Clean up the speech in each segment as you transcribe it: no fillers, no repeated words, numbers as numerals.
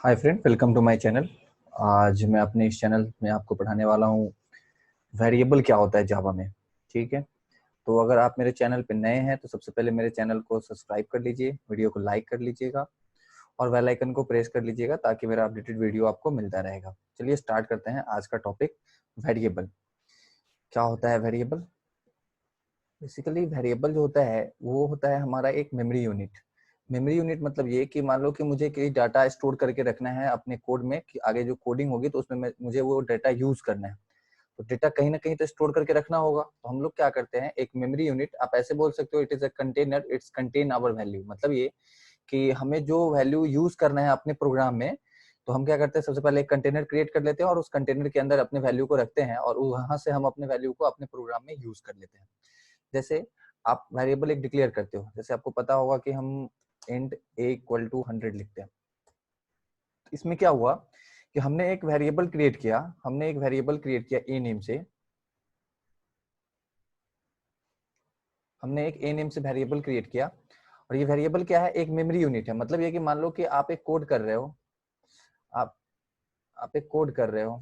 Hi friend, welcome to my channel. आज मैं अपने इस चैनल में आपको पढ़ाने वाला हूँ वेरिएबल क्या होता है जावा में। ठीक है, तो अगर आप मेरे चैनल पे नए हैं तो सबसे पहले मेरे चैनल को सब्सक्राइब कर लीजिए, वीडियो को लाइक कर लीजिएगा और बेल आइकन को प्रेस कर लीजिएगा ताकि मेरा अपडेटेड वीडियो आपको मिलता रहेगा। चलिए स्टार्ट करते हैं आज का टॉपिक। वेरिएबल क्या होता है? वेरिएबल बेसिकली वेरिएबल जो होता है वो होता है हमारा एक मेमोरी यूनिट। मेमोरी यूनिट मतलब ये कि मान लो कि मुझे कोई डाटा स्टोर करके रखना है अपने कोड में, कि आगे जो कोडिंग होगी तो उसमें मुझे वो डाटा यूज करना है। तो डेटा कहीं ना कहीं तो स्टोर करके रखना होगा, तो हम लोग क्या करते हैं, एक मेमोरी यूनिट आप ऐसे बोल सकते हो, it is a container, it's contain our value. मतलब ये कि हमें जो वैल्यू यूज करना है अपने प्रोग्राम में, तो हम क्या करते हैं, सबसे पहले एक कंटेनर क्रिएट कर लेते हैं और उस कंटेनर के अंदर अपने वैल्यू को रखते हैं और वहां से हम अपने वैल्यू को अपने प्रोग्राम में यूज कर लेते हैं। जैसे आप वेरिएबल एक डिक्लेयर करते हो, जैसे आपको पता होगा कि हम इंट a इक्वल टू 100 लिखते हैं। इसमें क्या हुआ कि हमने एक वेरिएबल क्रिएट किया, ए नेम से। हमने एक ए नेम से वेरिएबल क्रिएट किया और ये वेरिएबल क्या है, एक मेमोरी यूनिट है। मतलब ये कि मान लो कि आप एक कोड कर रहे हो, आप आप एक कोड कर रहे हो।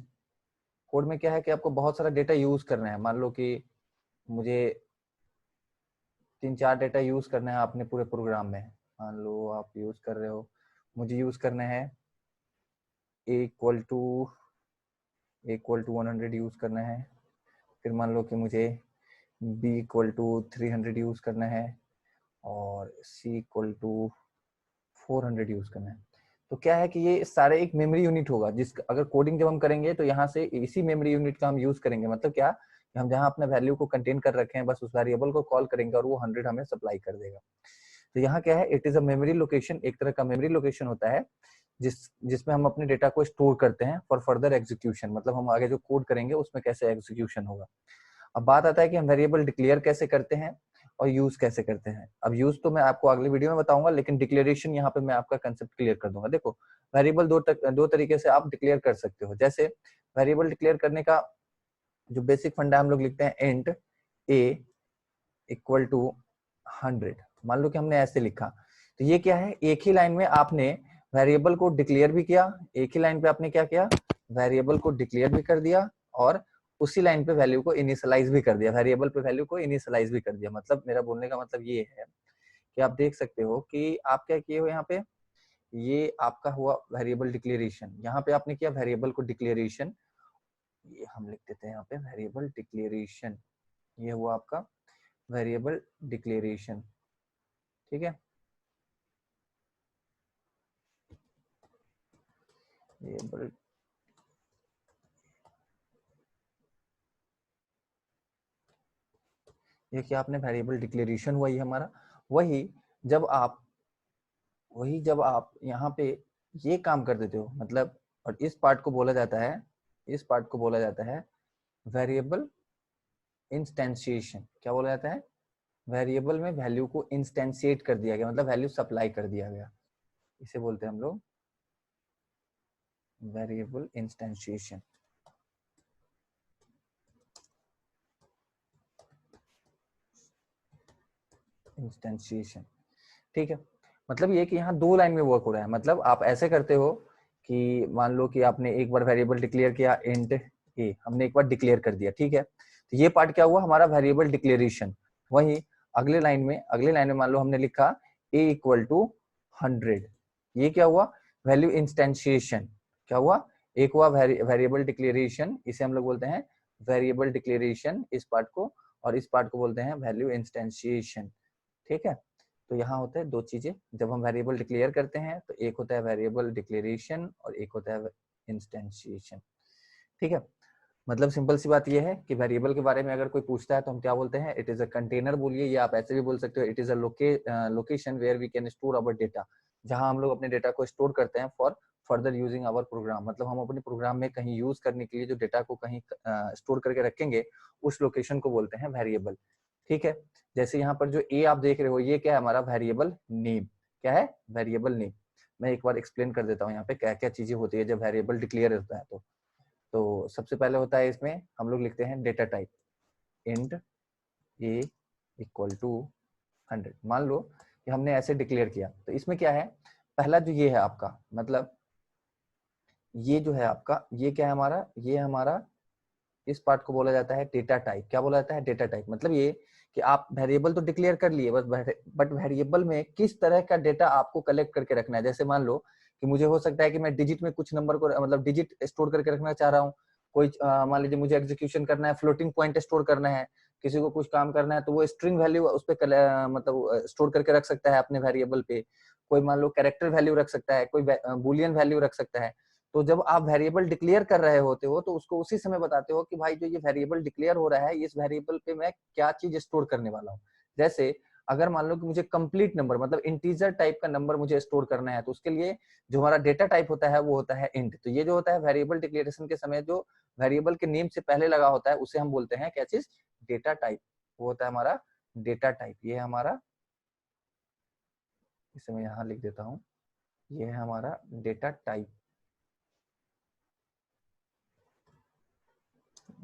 कोड में क्या है कि आपको बहुत सारा डेटा यूज करना है। मान लो कि मुझे 3-4 डेटा यूज करना है अपने पूरे प्रोग्राम में। मान लो आप यूज कर रहे हो, मुझे यूज करना है ए इक्वल टू 100 यूज करना है। फिर मान लो कि मुझे बी इक्वल टू 300 यूज करना है और सी इक्वल टू 400 यूज करना है। तो क्या है कि ये सारे एक मेमोरी यूनिट होगा, जिस अगर कोडिंग जब हम करेंगे तो यहाँ से इसी मेमोरी यूनिट का हम यूज करेंगे। मतलब क्या कि हम जहाँ अपने वैल्यू को कंटेन कर रखे हैं, बस उस वेरिएबल को कॉल करेंगे और वो 100 हमें सप्लाई कर देगा। तो यहाँ क्या है, it is a memory location, एक तरह का मेमोरी लोकेशन होता है जिसमें हम अपने डेटा को स्टोर करते हैं फॉर फर्दर एग्जीक्यूशन। मतलब हम आगे जो कोड करेंगे उसमें कैसे एग्जीक्यूशन होगा। अब बात आता है कि हम वेरिएबल डिक्लेयर कैसे करते हैं और यूज कैसे करते हैं। अब यूज तो मैं आपको अगली वीडियो में बताऊंगा, लेकिन डिक्लेरेशन यहाँ पे मैं आपका कंसेप्ट क्लियर कर दूंगा। देखो, वेरिएबल दो तरीके से आप डिक्लेयर कर सकते हो। जैसे वेरिएबल डिक्लेयर करने का जो बेसिक फंडा हम लोग लिखते हैं, इंट ए इक्वल टू 100। मान लो कि हमने ऐसे लिखा, तो ये क्या है, एक ही लाइन में आपने वेरिएबल को डिक्लेयर भी किया, एक ही लाइन पे आपने क्या किया, वेरिएबल को डिक्लेयर भी कर दिया और उसी लाइन पे वैल्यू को इनिशियलाइज भी कर दिया, वेरिएबल पे वैल्यू को इनिशियलाइज भी कर दिया। मतलब मेरा बोलने का मतलब ये है कि आप देख सकते हो कि आप क्या किए हो यहाँ पे, ये आपका हुआ वेरिएबल डिक्लेरेशन। यहाँ पे आपने किया वेरिएबल को डिक्लेरेशन, ये हम लिख देते हैं यहाँ पे वेरिएबल डिक्लेरेशन। ये हुआ आपका वेरिएबल डिक्लेरेशन। ठीक है, वेरिएबल ये क्या, आपने वेरिएबल डिक्लेरेशन हुआ ये हमारा। वही जब आप वही जब आप यहाँ पे ये काम कर देते हो, मतलब, और इस पार्ट को बोला जाता है, वेरिएबल इंस्टेंशिएशन। क्या बोला जाता है, वेरिएबल में वैल्यू को इंस्टेंशिएट कर दिया गया, मतलब वैल्यू सप्लाई कर दिया गया। इसे बोलते हैं हम लोग वेरिएबल इंस्टेंशिएशन। इंस्टेंशिएशन, ठीक है। मतलब ये कि यहाँ दो लाइन में वर्क हो रहा है। मतलब आप ऐसे करते हो कि मान लो कि आपने एक बार वेरिएबल डिक्लेयर किया, इंट ए हमने एक बार डिक्लेयर कर दिया, ठीक है। तो ये पार्ट क्या हुआ, हमारा वेरिएबल डिक्लेरेशन। वही अगले लाइन में मान लो हमने लिखा ए इक्वल टू 100। ये क्या हुआ, वैल्यू इंस्टेंशिएशन। क्या हुआ, एक हुआ वेरिएबल डिक्लेरेशन, इसे हम लोग बोलते हैं वेरिएबल डिक्लेरेशन इस पार्ट को, और इस पार्ट को बोलते हैं वैल्यू इंस्टेंशिएशन। ठीक है, तो यहाँ होता है दो चीजें जब हम वेरिएबल डिक्लेयर करते हैं, तो एक होता है वेरिएबल डिक्लेरेशन और एक होता है इंस्टेंशिएशन। ठीक है, मतलब सिंपल सी बात यह है कि वेरिएबल के बारे में अगर कोई पूछता है तो हम क्या बोलते हैं, इट इज अ कंटेनर बोलिए, या आप ऐसे भी बोल सकते हो it is a location where we can store our data, जहां हम लोग अपने डेटा को स्टोर करते हैं for further using our program. मतलब हम अपने प्रोग्राम में कहीं यूज करने के लिए जो डेटा को कहीं स्टोर करके रखेंगे, उस लोकेशन को बोलते हैं वेरिएबल। ठीक है, जैसे यहाँ पर जो ए आप देख रहे हो, ये क्या है, हमारा वेरिएबल नेम। क्या है, वेरिएबल नेम। मैं एक बार एक्सप्लेन कर देता हूँ यहाँ पे क्या क्या चीजें होती है जब वेरिएबल डिक्लेयर होता है। तो सबसे पहले होता है, इसमें हम लोग लिखते हैं data type, int a equal to 100। मान लो कि हमने ऐसे डिक्लेयर किया, तो इसमें क्या है, पहला जो ये है आपका, मतलब ये जो है आपका, ये क्या है हमारा, ये हमारा इस पार्ट को बोला जाता है डेटा टाइप। क्या बोला जाता है? Data type. मतलब ये कि आप वेरिएबल तो डिक्लेयर कर लिए बस, बट वेरिएबल में किस तरह का डेटा आपको कलेक्ट करके रखना है। जैसे मान लो कि मुझे हो सकता है कि मैं डिजिट में कुछ नंबर को, मतलब डिजिट स्टोर करके रखना चाह रहा हूँ। कोई मान लीजिए मुझे एग्जीक्यूशन करना है, फ्लोटिंग पॉइंट स्टोर करना है, किसी को कुछ काम करना है तो वो स्ट्रिंग वैल्यू उस पर मतलब स्टोर करके रख सकता है अपने वेरिएबल पे। कोई मान लो कैरेक्टर वैल्यू रख सकता है, कोई बुलियन वैल्यू रख सकता है। तो जब आप वेरिएबल डिक्लेयर कर रहे होते हो तो उसको उसी समय बताते हो कि भाई जो ये वेरिएबल डिक्लेयर हो रहा है, इस वेरिएबल पे मैं क्या चीज स्टोर करने वाला हूँ। जैसे अगर मान लो कि मुझे कंप्लीट नंबर, मतलब इंटीजर टाइप का नंबर मुझे स्टोर करना है, तो उसके लिए जो हमारा डेटा टाइप होता है वो होता है इंट। तो ये जो होता है वेरिएबल डिक्लेरेशन के समय जो वेरिएबल के नेम से पहले लगा होता है उसे हम बोलते हैं क्या चीज? Data type. वो होता है हमारा डेटा टाइप। ये हमारा, इसे मैं यहाँ लिख देता हूँ, ये है हमारा डेटा टाइप।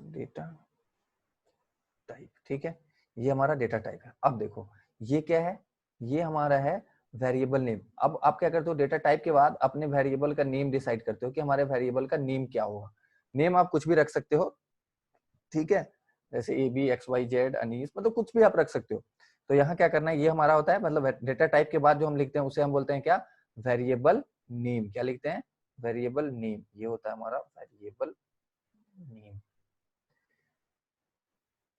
डेटा टाइप, ठीक है, ये हमारा डेटा टाइप है। अब देखो ये क्या है, ये हमारा है वेरिएबल नेम। अब आप क्या करते हो, डेटा टाइप के बाद अपने वेरिएबल का नेम डिसाइड करते हो कि हमारे वेरिएबल का नेम क्या होगा। नेम आप कुछ भी रख सकते हो, ठीक है, जैसे a b x y z अनीस, मतलब कुछ भी आप रख सकते हो। तो यहाँ क्या करना है, ये हमारा होता है, मतलब डेटा टाइप के बाद जो हम लिखते हैं उसे हम बोलते हैं क्या? Variable name. क्या लिखते हैं? Variable name. ये होता है हमारा variable name.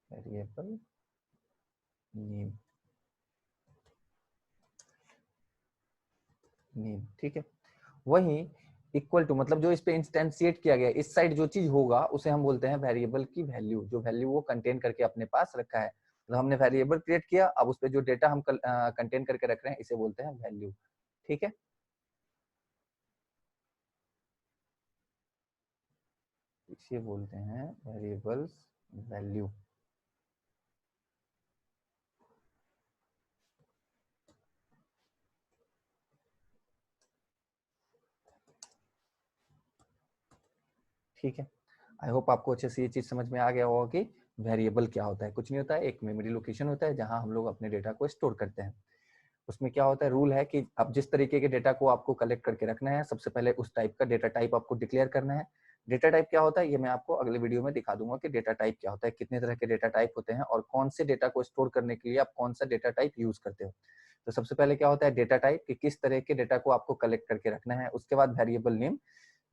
Variable name, name, ठीक है। वही इक्वल टू, मतलब जो इस पे इंस्टेंशिएट किया गया, इस साइड जो चीज होगा उसे हम बोलते हैं वेरिएबल की वैल्यू, जो वैल्यू वो कंटेन करके अपने पास रखा है। तो हमने वेरिएबल क्रिएट किया, अब उस पे जो डेटा हम कंटेन करके रख रहे हैं इसे बोलते हैं वैल्यू, ठीक है। इसे बोलते हैं वेरिएबल्स वैल्यू। ठीक है, आई होप आपको अच्छे से ये चीज समझ में आ गया होगा कि वेरिएबल क्या होता है। कुछ नहीं होता है, एक मेमोरी लोकेशन होता है जहां हम लोग अपने डेटा को स्टोर करते हैं। उसमें क्या होता है, रूल है कि अब जिस तरीके के डेटा को आपको कलेक्ट करके रखना है, सबसे पहले उस टाइप का डेटा टाइप आपको डिक्लेयर करना है। डेटा टाइप क्या होता है ये मैं आपको अगले वीडियो में दिखा दूंगा कि डेटा टाइप क्या होता है, कितने तरह के डेटा टाइप होते हैं और कौन से डेटा को स्टोर करने के लिए आप कौन सा डेटा टाइप यूज करते हो। तो सबसे पहले क्या होता है डेटा टाइप, कि किस तरह के डेटा को आपको कलेक्ट करके रखना है। उसके बाद वेरिएबल नेम,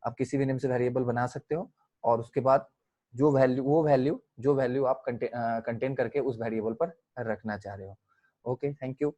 आप किसी भी नेम से वेरिएबल बना सकते हो। और उसके बाद जो वैल्यू, वो वैल्यू जो वैल्यू आप कंटेन करके उस वेरिएबल पर रखना चाह रहे हो। Okay, thank you.